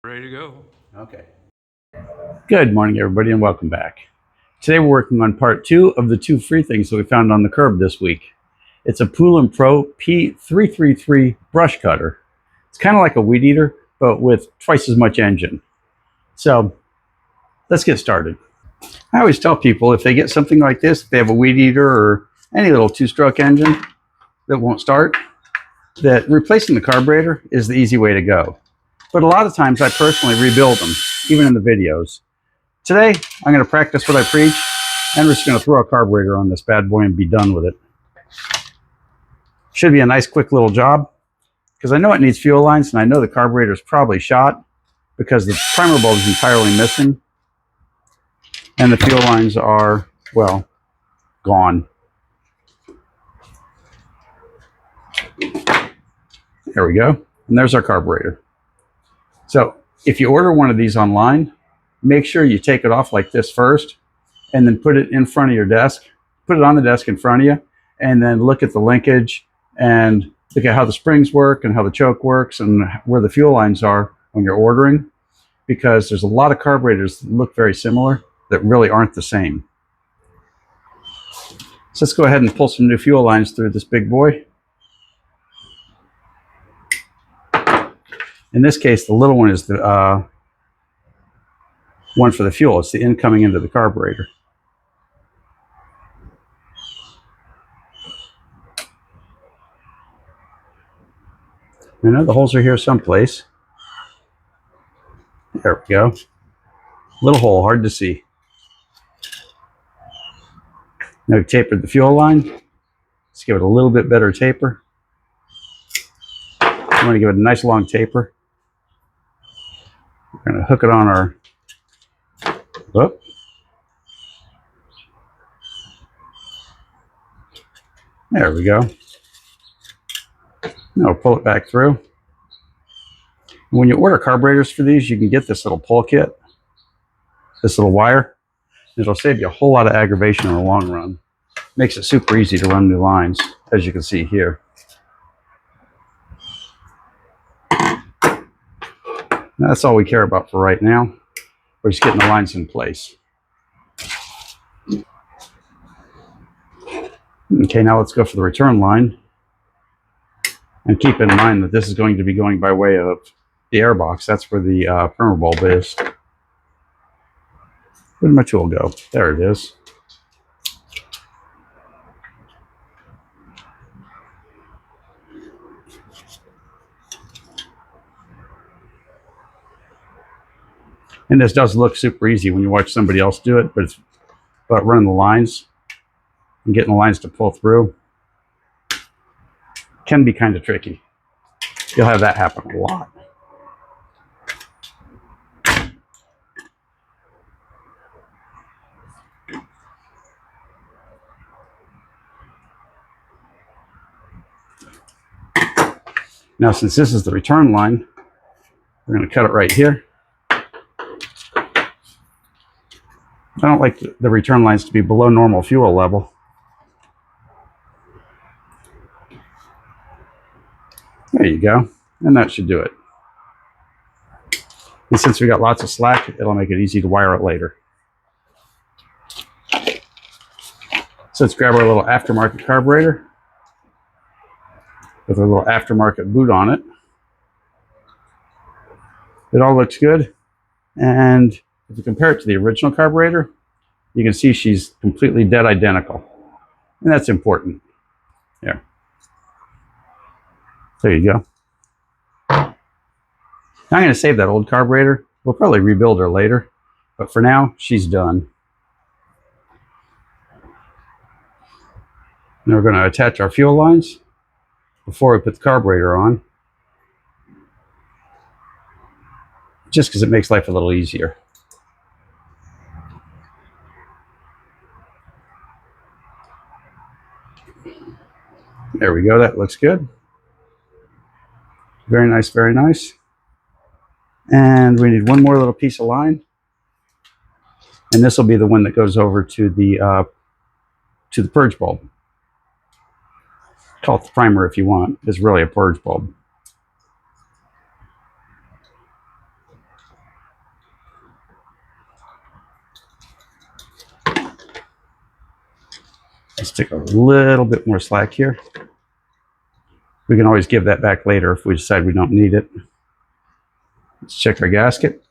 Ready to go. Okay. Good morning, everybody, and welcome back. Today we're working on part 2 of the 2 free things that we found on the curb this week. It's a Poulan Pro P333 brush cutter. It's kind of like a weed eater, but with twice as much engine. So let's get started. I always tell people if they get something like this, if they have a weed eater or any little 2-stroke engine that won't start, that replacing the carburetor is the easy way to go. But a lot of times I personally rebuild them, even in the videos. Today, I'm going to practice what I preach, and we're just going to throw a carburetor on this bad boy and be done with it. Should be a nice, quick little job, because I know it needs fuel lines, and I know the carburetor is probably shot because the primer bulb is entirely missing, and the fuel lines are, well, gone. There we go, and there's our carburetor. So if you order one of these online, make sure you take it off like this first, and then put it in front of your desk. Put it on the desk in front of you, and then look at the linkage and look at how the springs work and how the choke works and where the fuel lines are when you're ordering, because there's a lot of carburetors that look very similar that really aren't the same. So let's go ahead and pull some new fuel lines through this big boy. In this case, the little one is the one for the fuel. It's the incoming into the carburetor. I know the holes are here someplace. There we go. Little hole, hard to see. Now we've tapered the fuel line. Let's give it a little bit better taper. I'm going to give it a nice long taper. We're going to hook it on our, whoop. There we go. Now we'll pull it back through. When you order carburetors for these, you can get this little pull kit, this little wire. It'll save you a whole lot of aggravation in the long run. Makes it super easy to run new lines, as you can see here. That's all we care about for right now. We're just getting the lines in place. Okay, now let's go for the return line. And keep in mind that this is going to be going by way of the air box. That's where the primer bulb is. Where did my tool go? There it is. And this does look super easy when you watch somebody else do it, but it's about running the lines and getting the lines to pull through. Can be kind of tricky. You'll have that happen a lot. Now, since this is the return line, we're going to cut it right here. I don't like the return lines to be below normal fuel level. There you go. And that should do it. And since we got lots of slack, it'll make it easy to wire it later. So let's grab our little aftermarket carburetor with a little aftermarket boot on it. It all looks good. And if you compare it to the original carburetor, you can see she's completely dead identical. And that's important. There. There you go. Now I'm going to save that old carburetor. We'll probably rebuild her later. But for now, she's done. Now we're going to attach our fuel lines before we put the carburetor on, just because it makes life a little easier. There we go, that looks good. Very nice, very nice. And we need one more little piece of line. And this will be the one that goes over to the purge bulb. Call it the primer if you want. It's really a purge bulb. Let's take a little bit more slack here. We can always give that back later if we decide we don't need it. Let's check our gasket.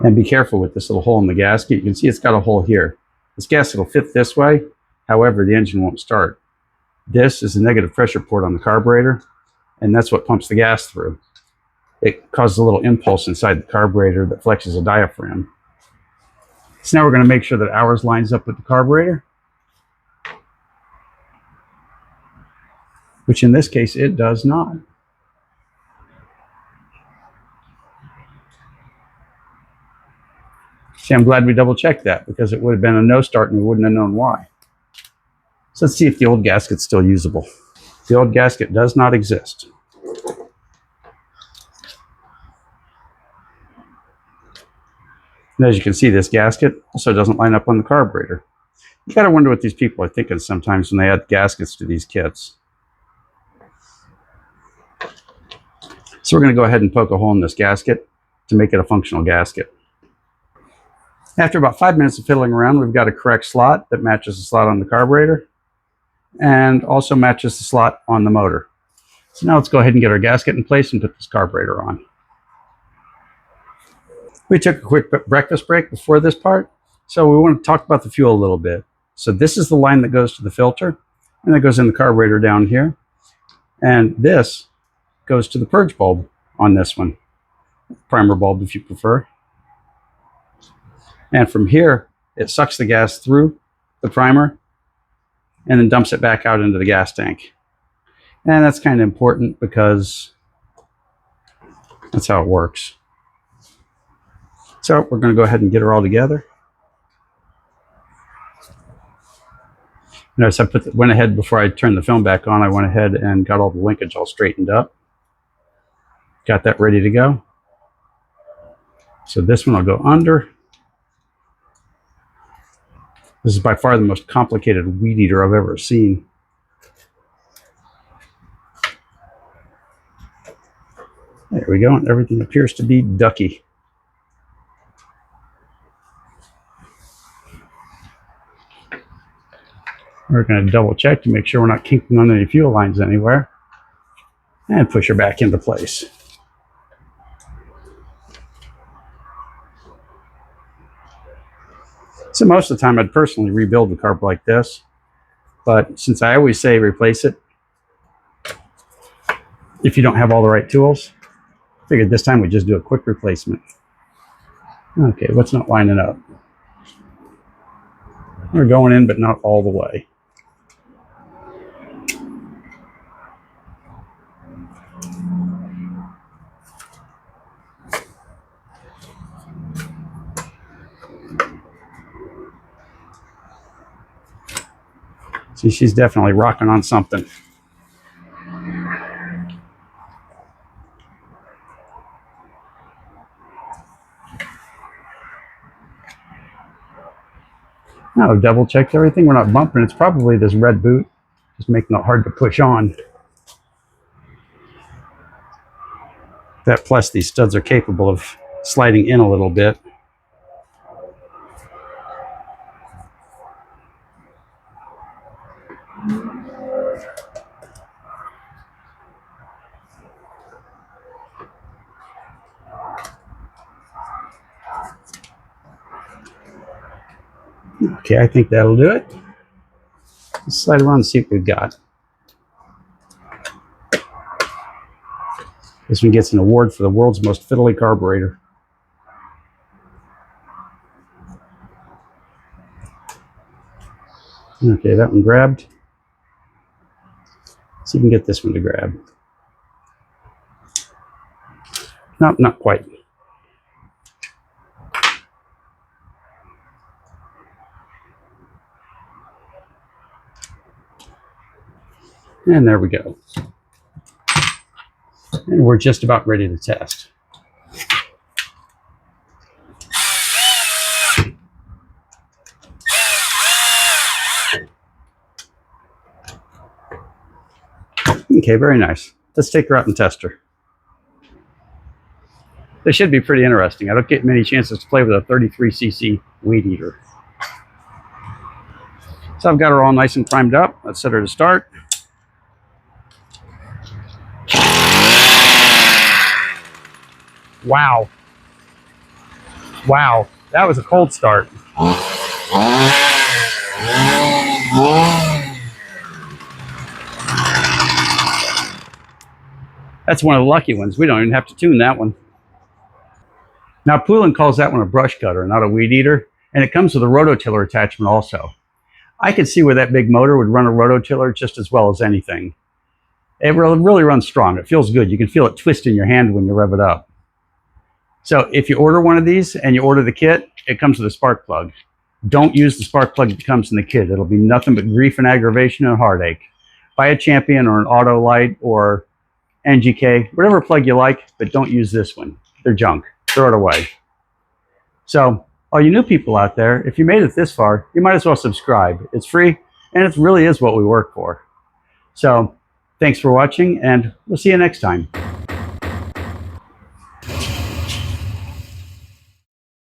And be careful with this little hole in the gasket. You can see it's got a hole here. This gasket will fit this way. However, the engine won't start. This is the negative pressure port on the carburetor, and that's what pumps the gas through. It causes a little impulse inside the carburetor that flexes a diaphragm. So now we're going to make sure that ours lines up with the carburetor, which in this case it does not. See, I'm glad we double checked that, because it would have been a no start and we wouldn't have known why. So let's see if the old gasket's still usable. The old gasket does not exist. And as you can see, this gasket also doesn't line up on the carburetor. You gotta wonder what these people are thinking sometimes when they add gaskets to these kits. So we're gonna go ahead and poke a hole in this gasket to make it a functional gasket. After about 5 minutes of fiddling around, we've got a correct slot that matches the slot on the carburetor and also matches the slot on the motor. So now let's go ahead and get our gasket in place and put this carburetor on. We took a quick breakfast break before this part, so we want to talk about the fuel a little bit. So this is the line that goes to the filter, and that goes in the carburetor down here. And this goes to the purge bulb on this one, primer bulb if you prefer. And from here, it sucks the gas through the primer and then dumps it back out into the gas tank. And that's kind of important because that's how it works. So we're going to go ahead and get her all together. Notice I went ahead before I turned the film back on. I went ahead and got all the linkage all straightened up. Got that ready to go. So this one I'll go under. This is by far the most complicated weed eater I've ever seen. There we go, and everything appears to be ducky. We're going to double check to make sure we're not kinking on any fuel lines anywhere. And push her back into place. So most of the time I'd personally rebuild the carb like this, but since I always say replace it if you don't have all the right tools, I figured this time we'd just do a quick replacement. Okay, what's not lining up? We're going in, but not all the way. See, she's definitely rocking on something. Now I've double checked everything. We're not bumping. It's probably this red boot just making it hard to push on. That plus these studs are capable of sliding in a little bit. Okay, I think that'll do it. Let's slide around and see what we've got. This one gets an award for the world's most fiddly carburetor. Okay, that one grabbed. Let's see if we can get this one to grab. Nope, not quite. And there we go. And we're just about ready to test. Okay, very nice. Let's take her out and test her. This should be pretty interesting. I don't get many chances to play with a 33cc weed eater. So I've got her all nice and primed up. Let's set her to start. Wow. Wow, that was a cold start. That's one of the lucky ones. We don't even have to tune that one. Now, Poulan calls that one a brush cutter, not a weed eater, and it comes with a rototiller attachment also. I could see where that big motor would run a rototiller just as well as anything. It really runs strong. It feels good. You can feel it twist in your hand when you rev it up. So if you order one of these and you order the kit, it comes with a spark plug. Don't use the spark plug that comes in the kit. It'll be nothing but grief and aggravation and heartache. Buy a Champion or an Autolite or NGK, whatever plug you like, but don't use this one. They're junk. Throw it away. So all you new people out there, if you made it this far, you might as well subscribe. It's free, and it really is what we work for. So thanks for watching, and we'll see you next time.